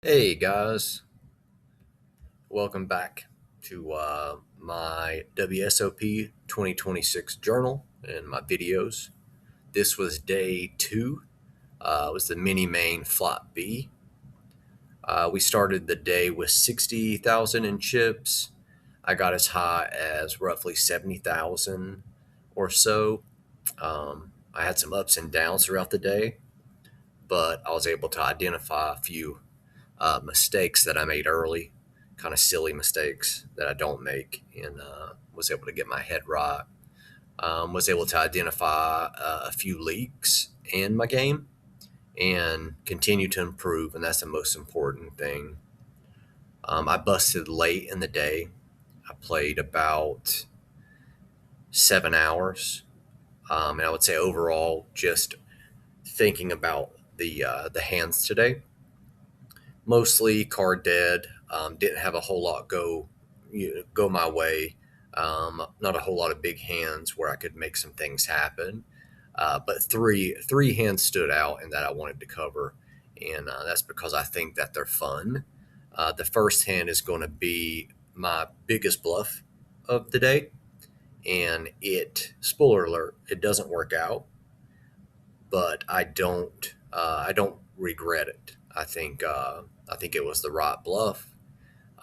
Hey guys, welcome back to my WSOP 2026 journal and my videos. This was day two. It was the mini main flop B. We started the day with 60,000 in chips. I got as high as roughly 70,000 or so. I had some ups and downs throughout the day, but I was able to identify a few mistakes that I made early, kind of silly mistakes that I don't make, and was able to get my head right. Was able to identify a few leaks in my game and continue to improve, and that's the most important thing. I busted late in the day. I played about 7 hours, and I would say overall, just thinking about the hands today, mostly card dead. Didn't have a whole lot go my way. Not a whole lot of big hands where I could make some things happen. But three hands stood out and that I wanted to cover, and that's because I think that they're fun. The first hand is going to be my biggest bluff of the day, and it spoiler alert, it doesn't work out, but I don't regret it. I think it was the right bluff.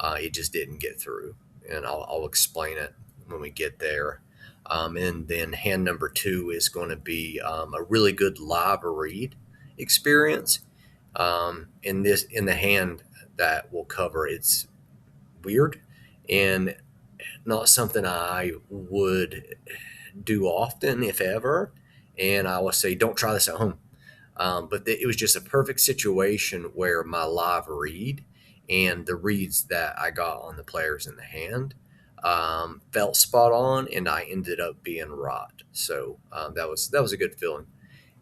It just didn't get through, and I'll explain it when we get there. And then hand number two is going to be a really good live read experience. In the hand that we'll cover, it's weird and not something I would do often, if ever. And I will say, don't try this at home. It was just a perfect situation where my live read and the reads that I got on the players in the hand felt spot on, and I ended up being right. So that was a good feeling.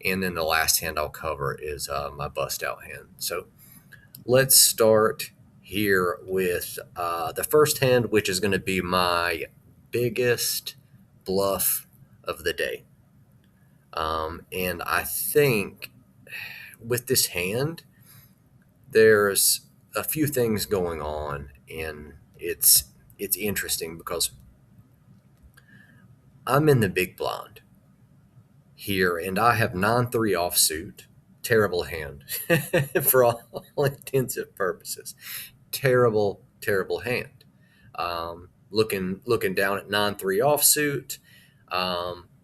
And then the last hand I'll cover is my bust out hand. So let's start here with the first hand, which is going to be my biggest bluff of the day. And I think with this hand, there's a few things going on, and it's interesting because I'm in the big blind here, and I have 9-3 offsuit. Terrible hand for all intents and purposes. Terrible hand. Looking down at 9-3 offsuit,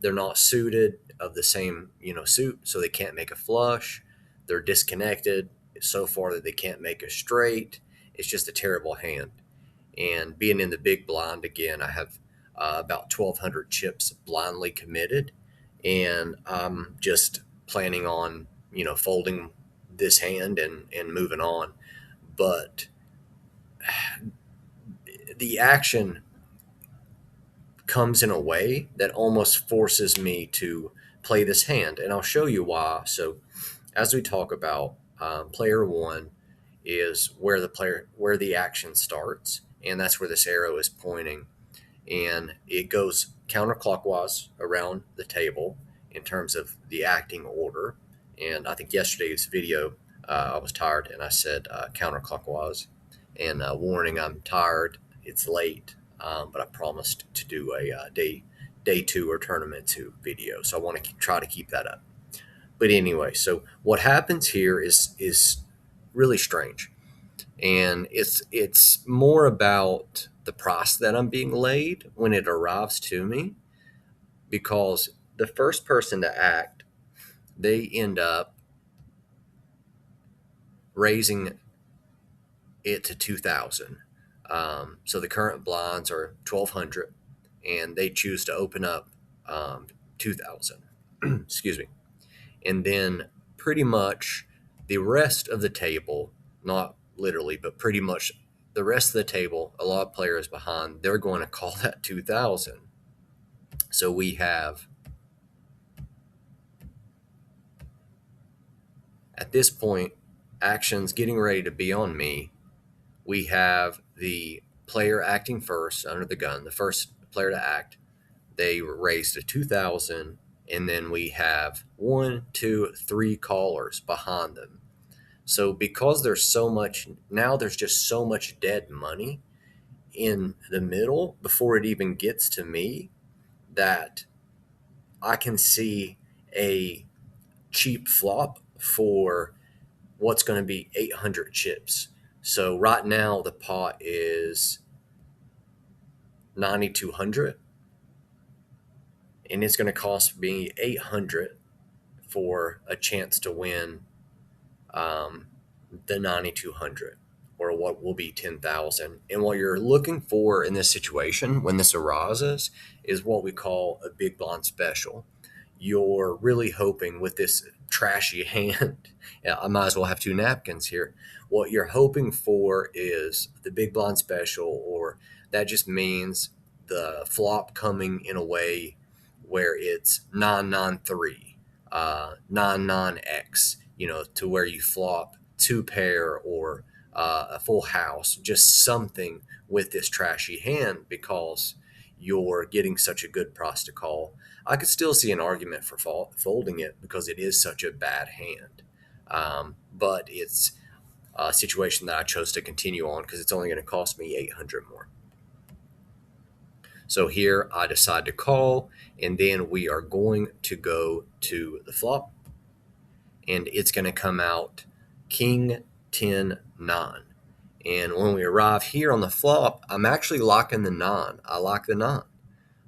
they're not suited of the same suit, so they can't make a flush. They're disconnected so far that they can't make a straight. It's just a terrible hand. And being in the big blind again, I have about 1,200 chips blindly committed, and I'm just planning on folding this hand and moving on. But the action comes in a way that almost forces me to play this hand, and I'll show you why. So, as we talk about, player one is where the action starts, and that's where this arrow is pointing, and it goes counterclockwise around the table in terms of the acting order. And I think yesterday's video, I was tired and I said counterclockwise. And warning, I'm tired. It's late, but I promised to do a day two or tournament two video, so I want to try to keep that up. But anyway, so what happens here is really strange, and it's more about the price that I'm being laid when it arrives to me, because the first person to act, they end up raising it to 2,000. So the current blinds are 1,200, and they choose to open up 2,000. Excuse me. And then pretty much the rest of the table, not literally, but pretty much the rest of the table, a lot of players behind, they're going to call that 2,000. So we have, at this point, actions getting ready to be on me. We have the player acting first under the gun, the first player to act. They raised to 2,000, and then we have 1, 2, 3 callers behind them. So because there's so much now, there's just so much dead money in the middle before it even gets to me that I can see a cheap flop for what's going to be 800 chips. So right now the pot is 9,200, and it's going to cost me 800 for a chance to win um, the 9,200, or what will be 10,000. And what you're looking for in this situation when this arises is what we call a big blind special. You're really hoping with this trashy hand, yeah, I might as well have two napkins here. What you're hoping for is the big blind special, or that just means the flop coming in a way where it's 993, 99x, to where you flop two pair or a full house, just something with this trashy hand because you're getting such a good price to call. I could still see an argument for folding it because it is such a bad hand. But it's a situation that I chose to continue on because it's only going to cost me 800 more. So here I decide to call, and then we are going to go to the flop, and it's going to come out King 10 9. And when we arrive here on the flop, I'm actually locking the 9. I like the 9.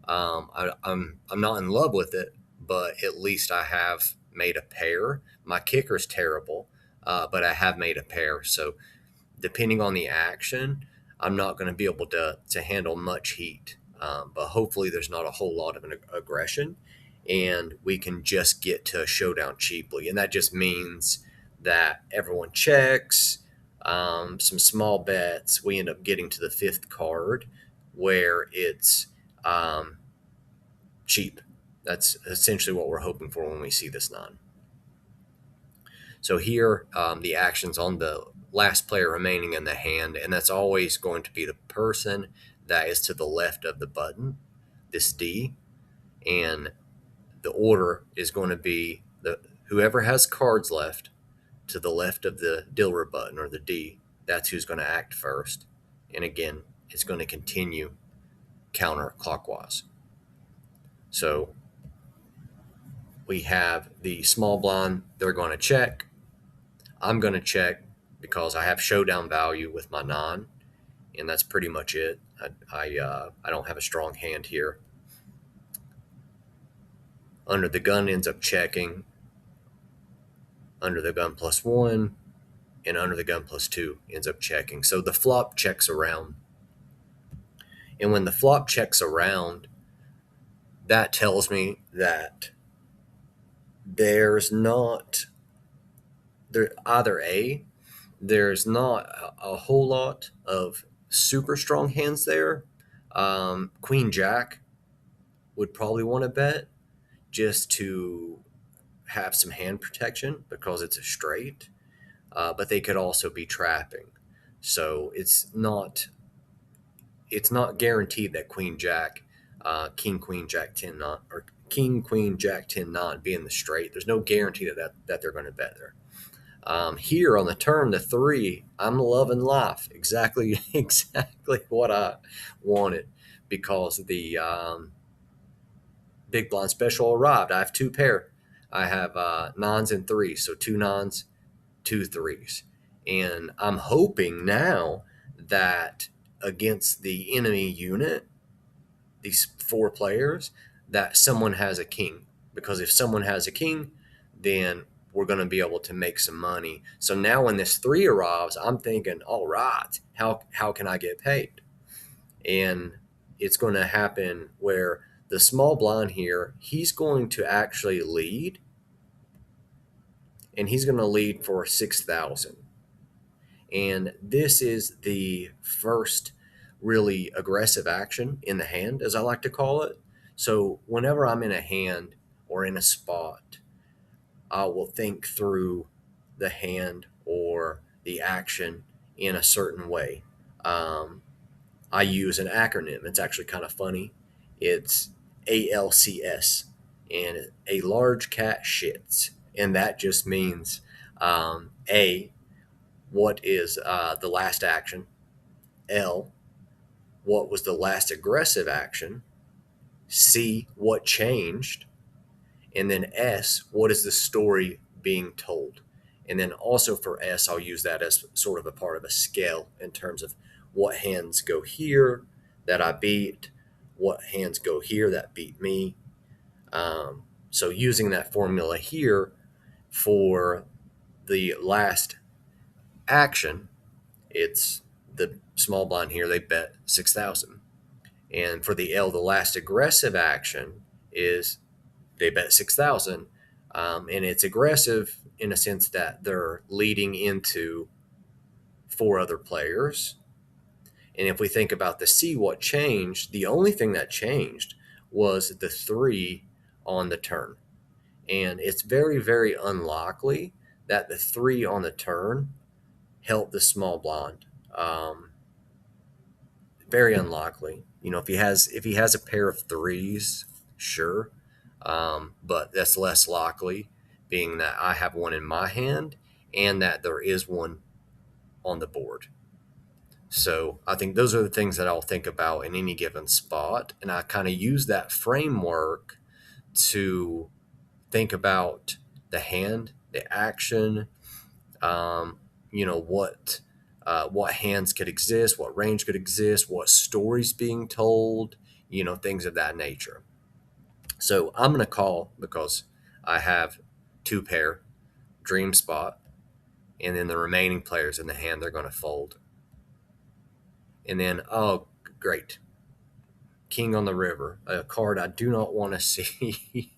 I'm not in love with it, but at least I have made a pair. My kicker's terrible, but I have made a pair. So depending on the action, I'm not going to be able to handle much heat. But hopefully, there's not a whole lot of an aggression, and we can just get to a showdown cheaply. And that just means that everyone checks, some small bets. We end up getting to the fifth card where it's cheap. That's essentially what we're hoping for when we see this 9. So here, the action's on the last player remaining in the hand, and that's always going to be the person that is to the left of the button, this D, and the order is going to be the whoever has cards left to the left of the dealer button, or the D. That's who's going to act first, and again, it's going to continue counterclockwise. So we have the small blind. They're going to check. I'm going to check because I have showdown value with my 9, and that's pretty much it. I don't have a strong hand here. Under the gun ends up checking. Under the gun +1, and under the gun +2 ends up checking. So the flop checks around. And when the flop checks around, that tells me that there's not there either A, there's not a whole lot of super strong hands there. Queen Jack would probably want to bet just to have some hand protection because it's a straight, but they could also be trapping. So it's not guaranteed that Queen Jack, King Queen Jack 10 9, or King Queen Jack 10 9 being the straight. There's no guarantee that they're going to bet there. Here on the turn, the 3, I'm loving life. Exactly what I wanted because the big blind special arrived. I have two pair. I have 9s and 3s, so 2 9s, 2 3s. And I'm hoping now that against the enemy unit, these 4 players, that someone has a king. Because if someone has a king, then we're going to be able to make some money. So now when this 3 arrives, I'm thinking, all right, how can I get paid? And it's going to happen where the small blind here, he's going to actually lead, and he's going to lead for 6,000. And this is the first really aggressive action in the hand, as I like to call it. So whenever I'm in a hand or in a spot, I will think through the hand or the action in a certain way. I use an acronym. It's actually kind of funny. It's ALCS, and a large cat shits. And that just means A, what is the last action? L, what was the last aggressive action? C, what changed? And then S, what is the story being told? And then also for S, I'll use that as sort of a part of a scale in terms of what hands go here that I beat, what hands go here that beat me. So using that formula here for the last action, it's the small blind here, they bet 6,000. And for the L, the last aggressive action is they bet 6,000. And it's aggressive in a sense that they're leading into four other players. And if we think about the C, what changed, the only thing that changed was the 3 on the turn. And it's very, very unlikely that the 3 on the turn helped the small blind. Very unlikely. If he has a pair of 3s, sure, but that's less likely, being that I have one in my hand and that there is one on the board. So I think those are the things that I'll think about in any given spot, and I kind of use that framework to think about the hand, the action, um, what hands could exist, what range could exist, what stories being told, things of that nature. So I'm going to call because I have two pair, dream spot, and then the remaining players in the hand, they're going to fold. And then, oh, great. King on the River, a card I do not want to see.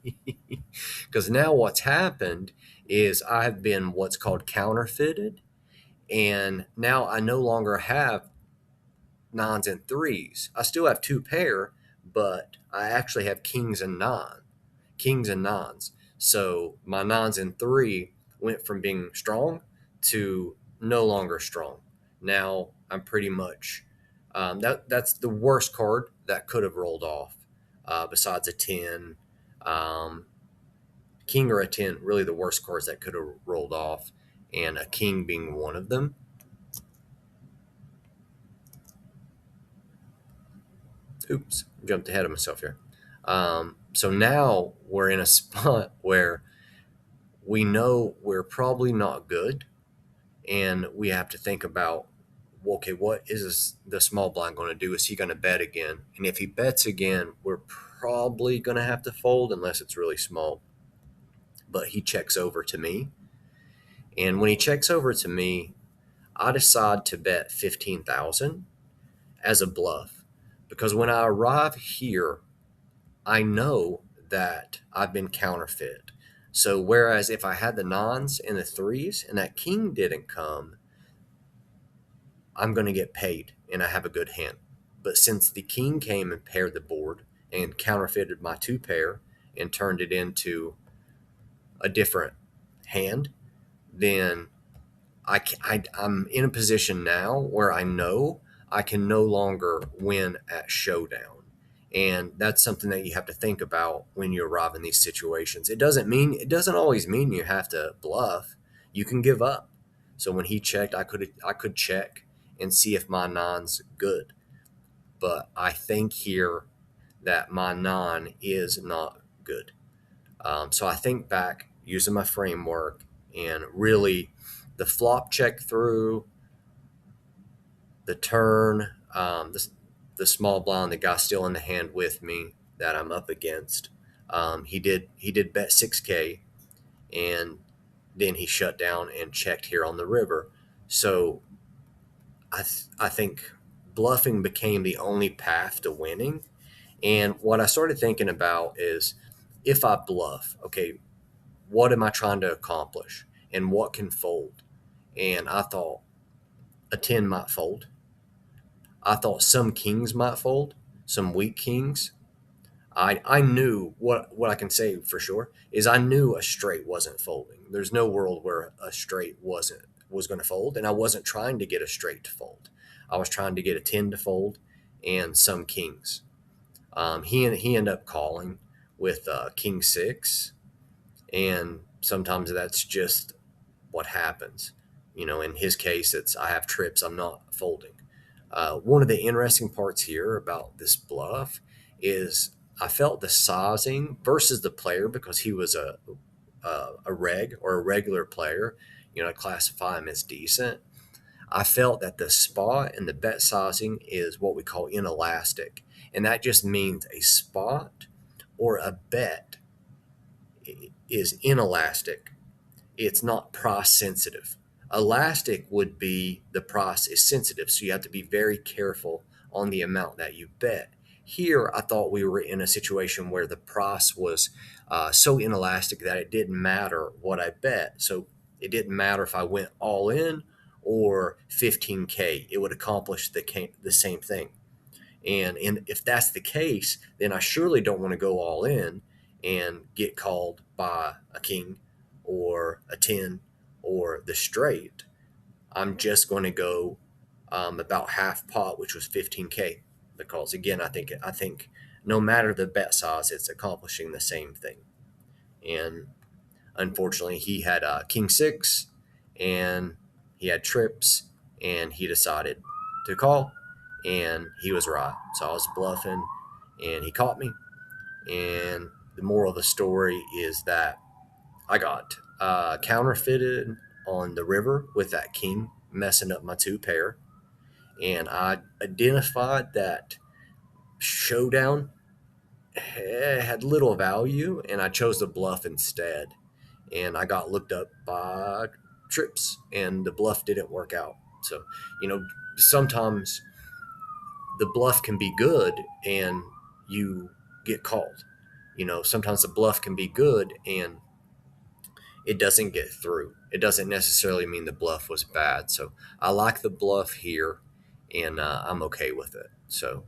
Because now what's happened is I've been what's called counterfeited. And now I no longer have nines and threes. I still have two pair, but I actually have kings and nines. So my nines and three went from being strong to no longer strong. Now I'm pretty much that's the worst card that could have rolled off. Besides a 10, king or a 10, really the worst cards that could have rolled off, and a king being one of them. Oops, jumped ahead of myself here. So now we're in a spot where we know we're probably not good, and we have to think about, okay, what is the small blind going to do? Is he going to bet again? And if he bets again, we're probably going to have to fold unless it's really small. But he checks over to me. And when he checks over to me, I decide to bet 15,000 as a bluff. Because when I arrive here, I know that I've been counterfeit. So whereas if I had the nines and the threes and that king didn't come, I'm going to get paid and I have a good hand. But since the king came and paired the board and counterfeited my two pair and turned it into a different hand, then I'm in a position now where I know I can no longer win at showdown. And that's something that you have to think about when you arrive in these situations. It doesn't always mean you have to bluff. You can give up. So when he checked, I could check and see if my nine's good. But I think here that my nine is not good. So I think back using my framework and really the flop check through, the turn, the small blind, the guy still in the hand with me that I'm up against. He did bet 6K, and then he shut down and checked here on the river. So I think bluffing became the only path to winning. And what I started thinking about is, if I bluff, okay, what am I trying to accomplish and what can fold? And I thought a 10 might fold. I thought some kings might fold, some weak kings. I knew what I can say for sure is I knew a straight wasn't folding. There's no world where a straight was going to fold, and I wasn't trying to get a straight to fold. I was trying to get a 10 to fold and some kings. He ended up calling with king six, and sometimes that's just what happens. In his case, it's I have trips, I'm not folding. One of the interesting parts here about this bluff is I felt the sizing versus the player because he was a reg or a regular player. I classify him as decent. I felt that the spot and the bet sizing is what we call inelastic, and that just means a spot or a bet is inelastic. It's not price sensitive. Elastic would be the price is sensitive, so you have to be very careful on the amount that you bet. Here, I thought we were in a situation where the price was so inelastic that it didn't matter what I bet. So it didn't matter if I went all in or 15K, it would accomplish the same thing. And if that's the case, then I surely don't want to go all in and get called by a king or a 10 or the straight. I'm just going to go about half pot, which was 15K, because again, I think no matter the bet size, it's accomplishing the same thing. And unfortunately, he had king six, and he had trips, and he decided to call, and he was right. So I was bluffing, and he caught me. And the moral of the story is that I got counterfeited on the river with that king messing up my two pair, and I identified that showdown had little value, and I chose the bluff instead. And I got looked up by trips, and the bluff didn't work out. So, sometimes the bluff can be good and you get called. Sometimes the bluff can be good and it doesn't get through. It doesn't necessarily mean the bluff was bad. So I like the bluff here, and I'm okay with it. So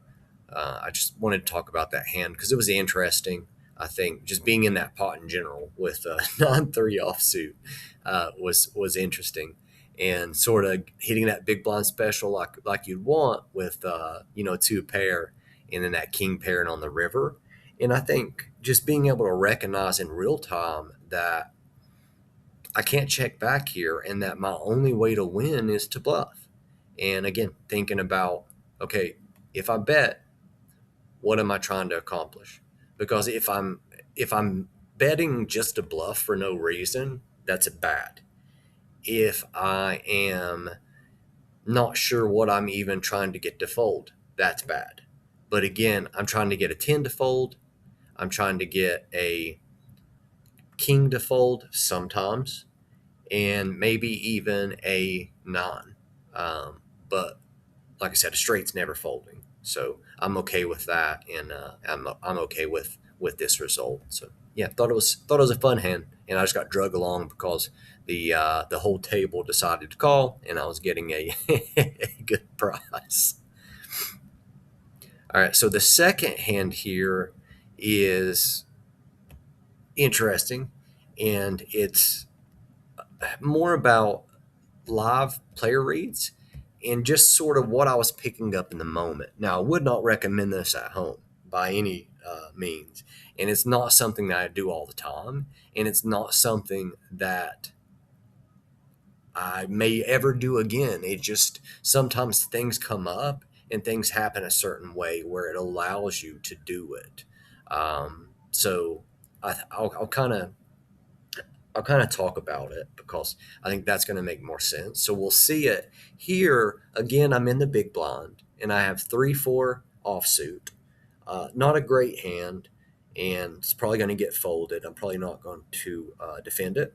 I just wanted to talk about that hand because it was interesting. I think just being in that pot in general with a non-3 offsuit was interesting, and sort of hitting that big blind special like you'd want with two pair and then that king pairing on the river. And I think just being able to recognize in real time that I can't check back here and that my only way to win is to bluff. And again, thinking about, okay, if I bet, what am I trying to accomplish? Because if I'm betting just to bluff for no reason, that's bad. If I am not sure what I'm even trying to get to fold, that's bad. But again, I'm trying to get a 10 to fold. I'm trying to get a king to fold sometimes, and maybe even a 9. But like I said, a straight's never folding. So I'm okay with that, and I'm okay with this result. So yeah, thought it was a fun hand, and I just got drug along because the whole table decided to call, and I was getting a, a good price. All right, so the second hand here is interesting, and it's more about live player reads and just sort of what I was picking up in the moment. Now, I would not recommend this at home by any means, and it's not something that I do all the time, and it's not something that I may ever do again. It just sometimes things come up and things happen a certain way where it allows you to do it. So I'll kind of talk about it because I think that's going to make more sense. So we'll see it here again. I'm in the big blind and I have 3-4 offsuit. Not a great hand, and it's probably going to get folded. I'm probably not going to defend it.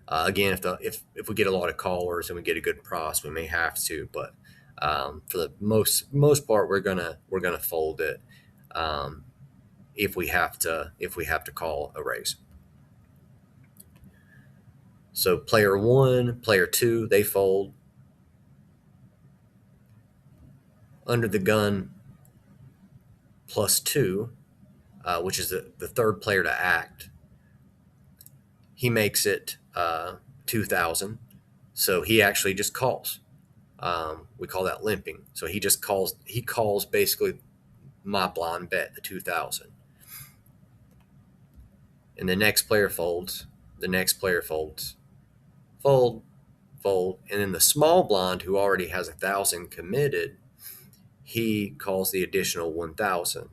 Again, if we get a lot of callers and we get a good price, we may have to. But for the most part, we're gonna fold it if we have to call a raise. So player one, player two, they fold. Under the gun +2, which is the third player to act, he makes it 2,000. So he actually just calls. We call that limping. So he just calls. He calls basically my blind bet, the 2,000. And the next player folds. The next player folds. Fold. fold. And then the small blind, who already has 1,000 committed, he calls the additional 1,000.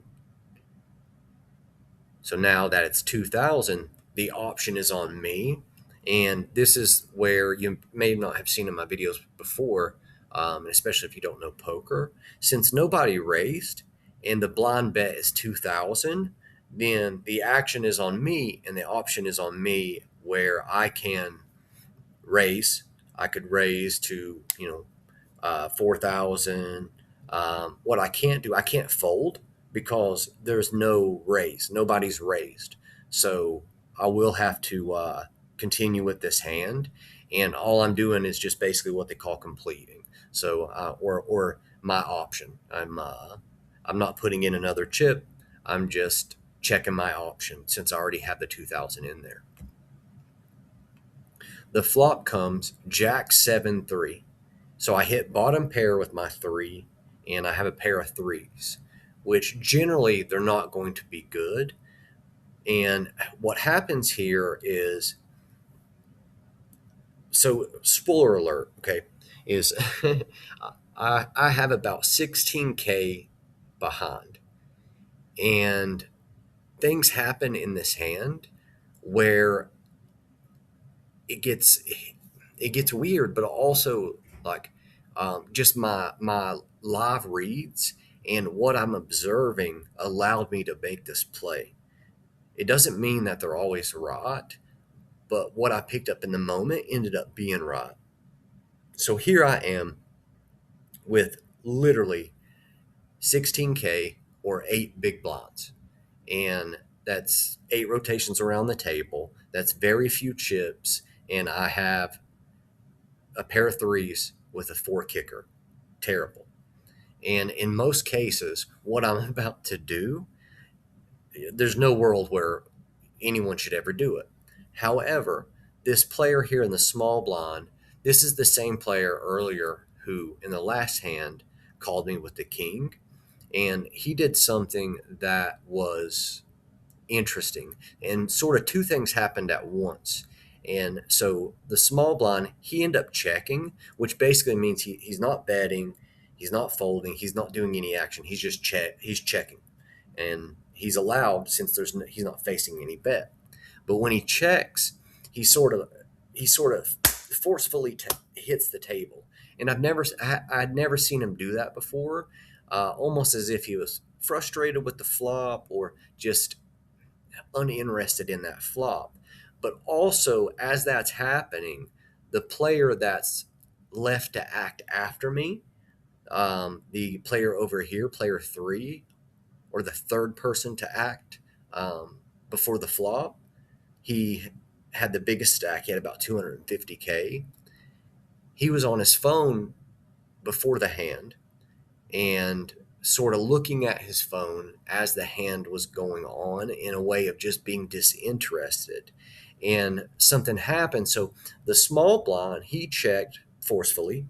So now that it's 2,000, the option is on me. And this is where you may not have seen in my videos before, especially if you don't know poker. Since nobody raised and the blind bet is 2,000, then the action is on me and the option is on me where I can raise. I could raise to, 4,000. What I can't do, I can't fold because there's no raise. Nobody's raised. So I will have to continue with this hand. And all I'm doing is just basically what they call completing. So, or my option. I'm not putting in another chip. I'm just checking my option since I already have the 2,000 in there. The flop comes Jack 7-3. So I hit bottom pair with my 3, and I have a pair of 3s, which generally they're not going to be good. And what happens here is, so spoiler alert, okay, is I have about 16K behind. And things happen in this hand where it gets weird, but also like just my live reads and what I'm observing allowed me to make this play. It doesn't mean that they're always right, but what I picked up in the moment ended up being right. So here I am with literally 16K or 8 big blinds, and that's 8 rotations around the table. That's very few chips, and I have a pair of 3s with a 4 kicker. Terrible. And in most cases, what I'm about to do, there's no world where anyone should ever do it. However, this player here in the small blind, this is the same player earlier who, in the last hand, called me with the king. And he did something that was interesting. And sort of two things happened at once. And so the small blind, he ended up checking, which basically means he's not betting, he's not folding, he's not doing any action. He's just he's checking. And he's allowed since he's not facing any bet. But when he checks, he sort of forcefully hits the table. And I'd never seen him do that before, almost as if he was frustrated with the flop or just uninterested in that flop. But also, as that's happening, the player that's left to act after me, the player over here, player 3, or the third person to act before the flop, he had the biggest stack. He had about 250K. He was on his phone before the hand and sort of looking at his phone as the hand was going on in a way of just being disinterested. And something happened. So the small blind, he checked forcefully.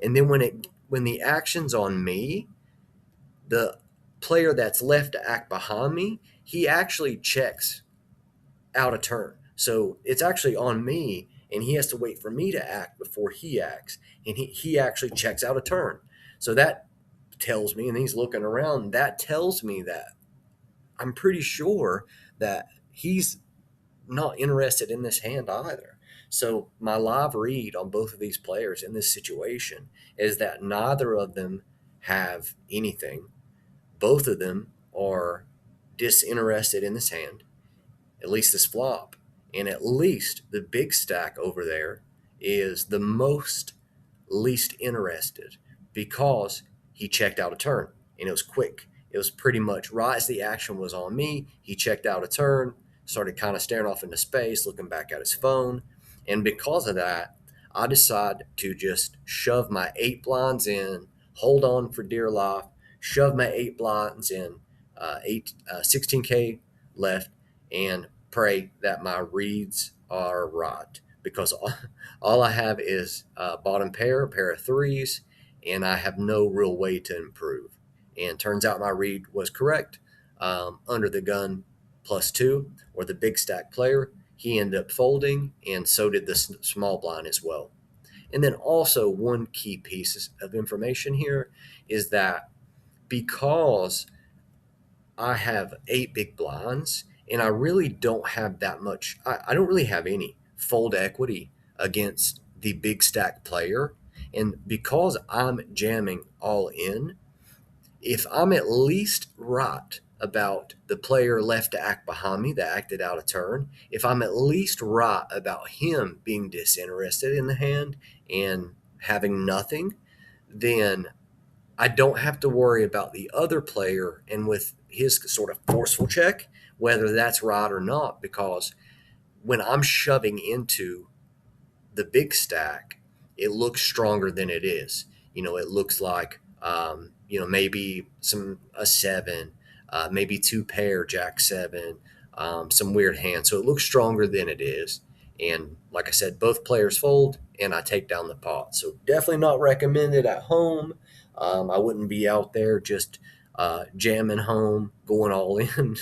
And then when the action's on me, the player that's left to act behind me, he actually checks out of turn. So it's actually on me, and he has to wait for me to act before he acts. And he actually checks out of turn. So that tells me, and he's looking around, that tells me that I'm pretty sure that he's not interested in this hand either. So my live read on both of these players in this situation is that neither of them have anything. Both of them are disinterested in this hand, at least this flop. And at least the big stack over there is the most least interested because he checked out a turn and it was quick. It was pretty much right as the action was on me. He checked out a turn, started kind of staring off into space, looking back at his phone. And because of that, I decided to just shove my 8 blinds in, hold on for dear life, shove my 8 blinds in, 16K left, and pray that my reads are right because all I have is bottom pair, a pair of 3s, and I have no real way to improve. And turns out my read was correct. Under the gun +2, or the big stack player, he ended up folding, and so did the small blind as well. And then also one key piece of information here is that because I have 8 big blinds and I really don't have that much, I don't really have any fold equity against the big stack player. And because I'm jamming all in, if I'm at least right about the player left to act behind me that acted out a turn, if I'm at least right about him being disinterested in the hand and having nothing, then I don't have to worry about the other player and with his sort of forceful check, whether that's right or not, because when I'm shoving into the big stack, it looks stronger than it is. It looks like maybe a seven, maybe two pair, jack seven, some weird hands. So it looks stronger than it is. And like I said, both players fold, and I take down the pot. So definitely not recommended at home. I wouldn't be out there just jamming home, going all in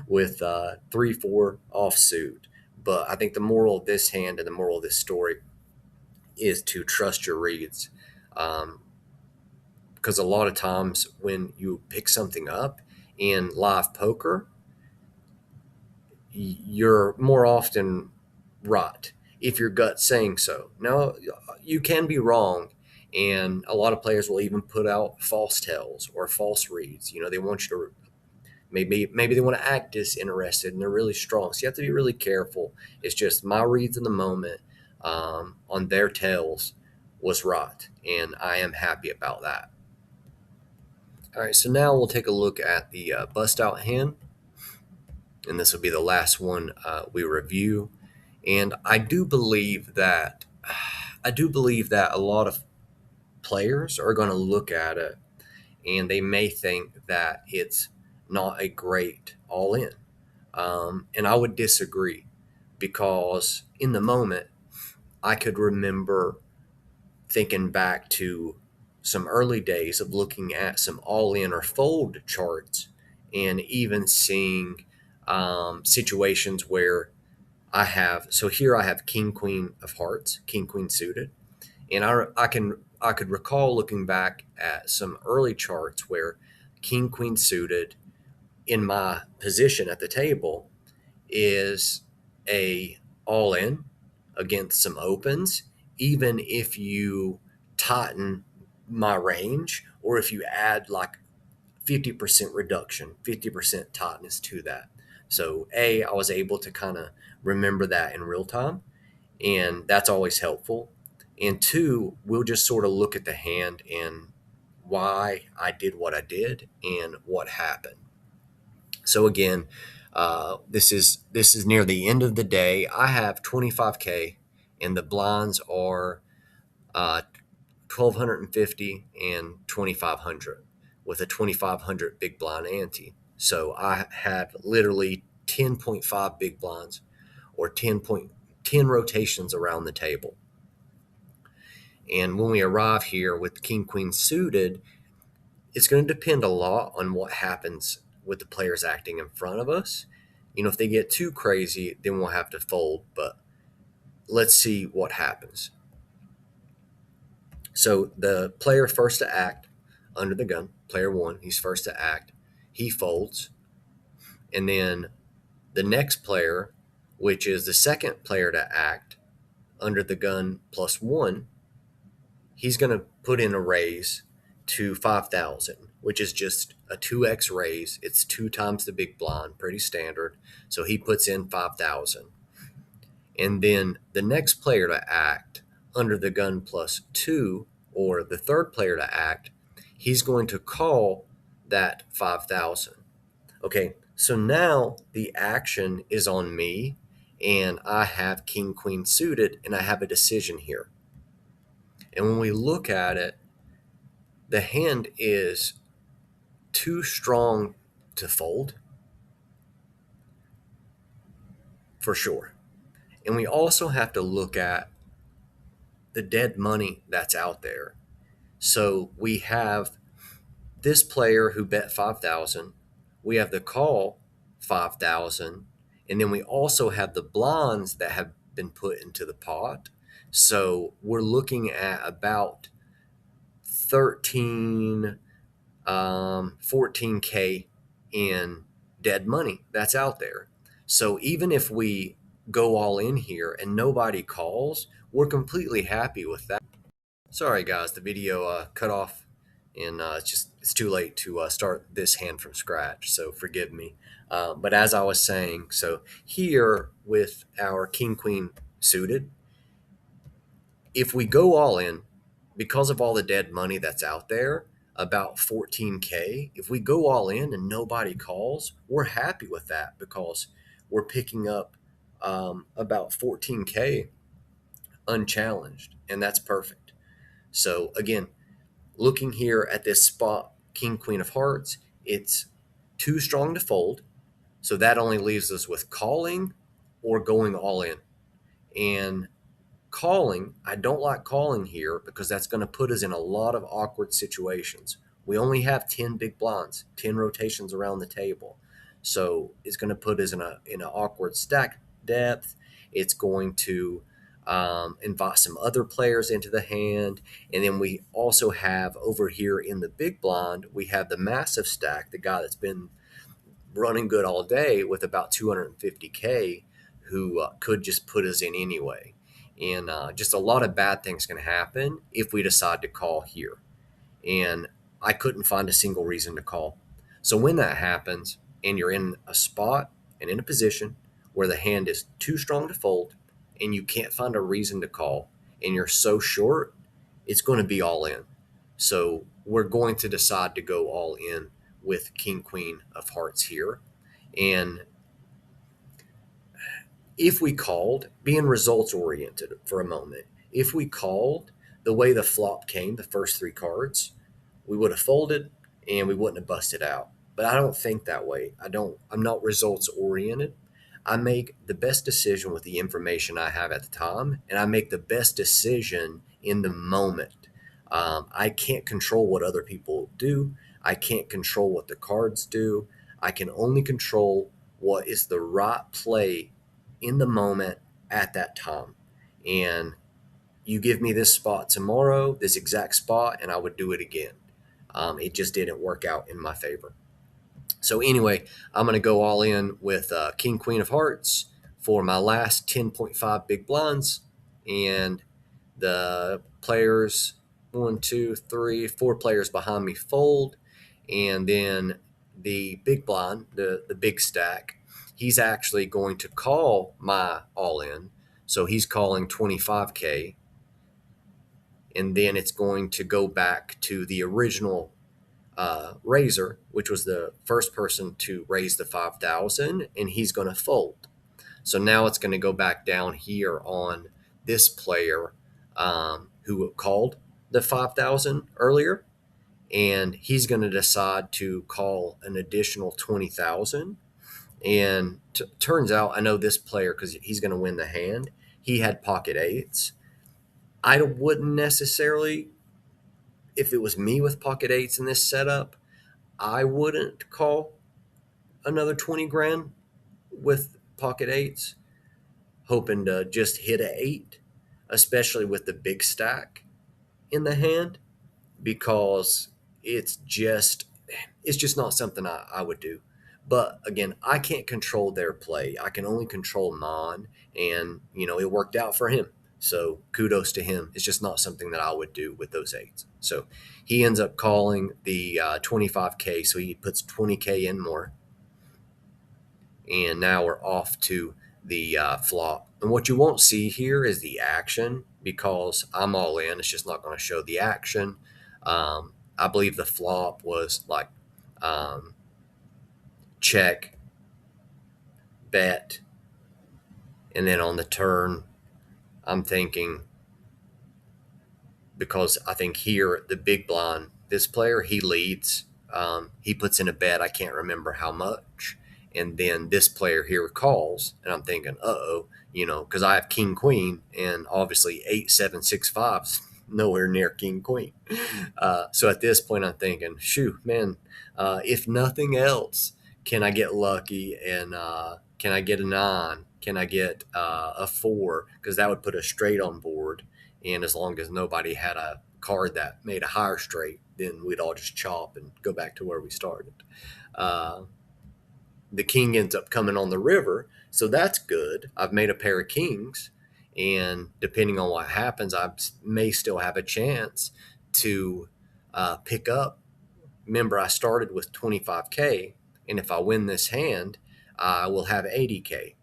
with 3-4 offsuit. But I think the moral of this hand and the moral of this story is to trust your reads. Because a lot of times when you pick something up in live poker, you're more often right if your gut's saying so. Now, you can be wrong, and a lot of players will even put out false tells or false reads. They want you to maybe they want to act disinterested and they're really strong. So you have to be really careful. It's just my reads in the moment on their tells was right, and I am happy about that. All right, so now we'll take a look at the bust out hand, and this will be the last one we review. And I do believe that a lot of players are going to look at it and they may think that it's not a great all in. And I would disagree because in the moment, I could remember thinking back to some early days of looking at some all in or fold charts and even seeing situations where so here I have king, queen of hearts, king, queen suited. And I could recall looking back at some early charts where king, queen suited in my position at the table is a all in against some opens, even if you tighten my range or if you add like 50% reduction, 50% tightness to that. So I was able to kind of remember that in real time, and that's always helpful. And two, we'll just sort of look at the hand and why I did what I did and what happened. So again, this is near the end of the day. I have 25K, and the blinds are 1,250 and 2,500 with a 2,500 big blind ante. So I have literally 10.5 big blinds or 10 rotations around the table. And when we arrive here with king queen suited, it's going to depend a lot on what happens with the players acting in front of us. If they get too crazy, then we'll have to fold. But let's see what happens. So the player first to act under the gun, player one, he's first to act. He folds. And then the next player, which is the second player to act under the gun plus one, he's going to put in a raise to 5,000, which is just a 2x raise. It's 2 times the big blind, pretty standard. So he puts in 5,000. And then the next player to act under the gun plus two, or the third player to act, he's going to call that 5,000. Okay, so now the action is on me, and I have king queen suited, and I have a decision here. And when we look at it, the hand is too strong to fold, for sure. And we also have to look at the dead money that's out there. So we have this player who bet 5,000. We have the call 5,000. And then we also have the blinds that have been put into the pot. So we're looking at about 13, 14K in dead money that's out there. So even if we go all in here and nobody calls, we're completely happy with that. Sorry guys, the video cut off, and it's too late to start this hand from scratch, so forgive me. But as I was saying, so here with our king queen suited, if we go all in, because of all the dead money that's out there, about 14K, if we go all in and nobody calls, we're happy with that because we're picking up about 14K unchallenged, and that's perfect. So again, looking here at this spot, king queen of hearts, it's too strong to fold, so that only leaves us with calling or going all in. And calling, I don't like calling here because that's going to put us in a lot of awkward situations. We only have 10 big blinds, 10 rotations around the table. So it's going to put us in an awkward stack depth. It's going to invite some other players into the hand. And then we also have over here in the big blind, we have the massive stack, the guy that's been running good all day with about 250K, who could just put us in anyway. And just a lot of bad things can happen if we decide to call here. And I couldn't find a single reason to call. So when that happens and you're in a spot and in a position where the hand is too strong to fold and you can't find a reason to call and you're so short, it's going to be all in. So we're going to decide to go all in with king queen of hearts here. And if we called, being results oriented for a moment, if we called the way the flop came, the first three cards, we would have folded and we wouldn't have busted out. But I don't think that way. I'm not results oriented. I make the best decision with the information I have at the time, and I make the best decision in the moment. I can't control what other people do. I can't control what the cards do. I can only control what is the right play in the moment at that time. And you give me this spot tomorrow, this exact spot, and I would do it again. It just didn't work out in my favor. So anyway, I'm going to go all in with King Queen of Hearts for my last 10.5 big blinds. And the players, 1, 2, 3, 4 players behind me fold. And then the big blind, the big stack, he's actually going to call my all in. So he's calling 25K. And then it's going to go back to the original raiser, which was the first person to raise the 5,000, and he's going to fold. So now it's going to go back down here on this player who called the 5,000 earlier, and he's going to decide to call an additional 20,000. And turns out I know this player because he's going to win the hand. He had pocket eights. I wouldn't necessarily, if it was me with pocket eights in this setup, I wouldn't call another 20 grand with pocket eights, hoping to just hit an eight, especially with the big stack in the hand, because it's just not something I would do. But again, I can't control their play. I can only control mine, and it worked out for him. So kudos to him. It's just not something that I would do with those eights. So he ends up calling the 25K, so he puts 20K in more. And now we're off to the flop. And what you won't see here is the action because I'm all in. It's just not going to show the action. I believe the flop was like check, bet, and then on the turn, I'm thinking, because I think here the big blind, this player, he leads. He puts in a bet. I can't remember how much. And then this player here calls, and I'm thinking, uh-oh, because I have king queen, and obviously 8, 7, 6, 5's nowhere near king queen. So at this point, I'm thinking, shoot, man, if nothing else, can I get lucky and can I get a 9? Can I get a 4? Because that would put us straight on board. And as long as nobody had a card that made a higher straight, then we'd all just chop and go back to where we started. Uh, the king ends up coming on the river, so that's good. I've made a pair of kings, and depending on what happens, I may still have a chance to pick up. Remember, I started with 25K, and if I win this hand, I will have 80K.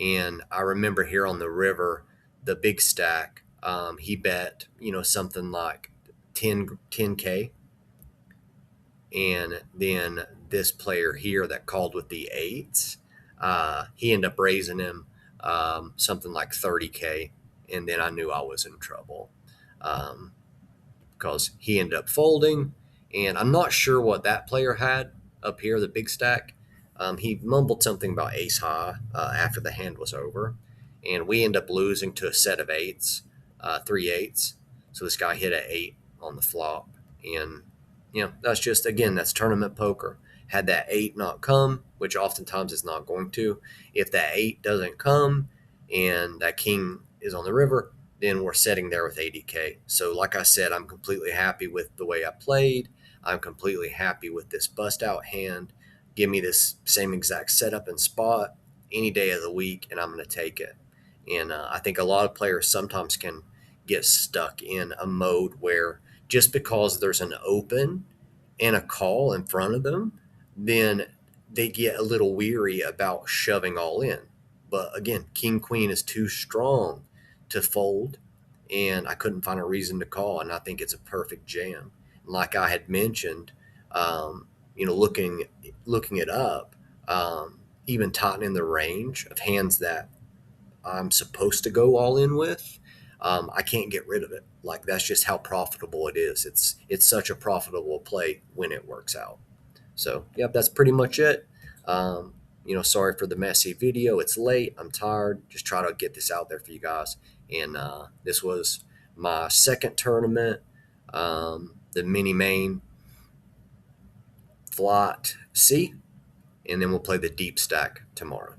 And I remember here on the river, the big stack, he bet, something like 10K. And then this player here that called with the eights, he ended up raising him something like 30K. And then I knew I was in trouble because he ended up folding. And I'm not sure what that player had up here, the big stack. He mumbled something about ace high after the hand was over. And we end up losing to a set of eights, 3 8s. So this guy hit an 8 on the flop. And that's just, again, that's tournament poker. Had that 8 not come, which oftentimes is not going to, if that 8 doesn't come and that king is on the river, then we're sitting there with 80K. So, like I said, I'm completely happy with the way I played. I'm completely happy with this bust out hand. Give me this same exact setup and spot any day of the week, and I'm going to take it. And I think a lot of players sometimes can get stuck in a mode where just because there's an open and a call in front of them, then they get a little weary about shoving all in. But again, king queen is too strong to fold, and I couldn't find a reason to call. And I think it's a perfect jam. Like I had mentioned, looking it up, even tightening the range of hands that I'm supposed to go all in with, I can't get rid of it. Like that's just how profitable it is. It's such a profitable play when it works out. So yep, that's pretty much it. Sorry for the messy video. It's late. I'm tired. Just try to get this out there for you guys. And this was my second tournament, the mini main flight C, and then we'll play the deep stack tomorrow.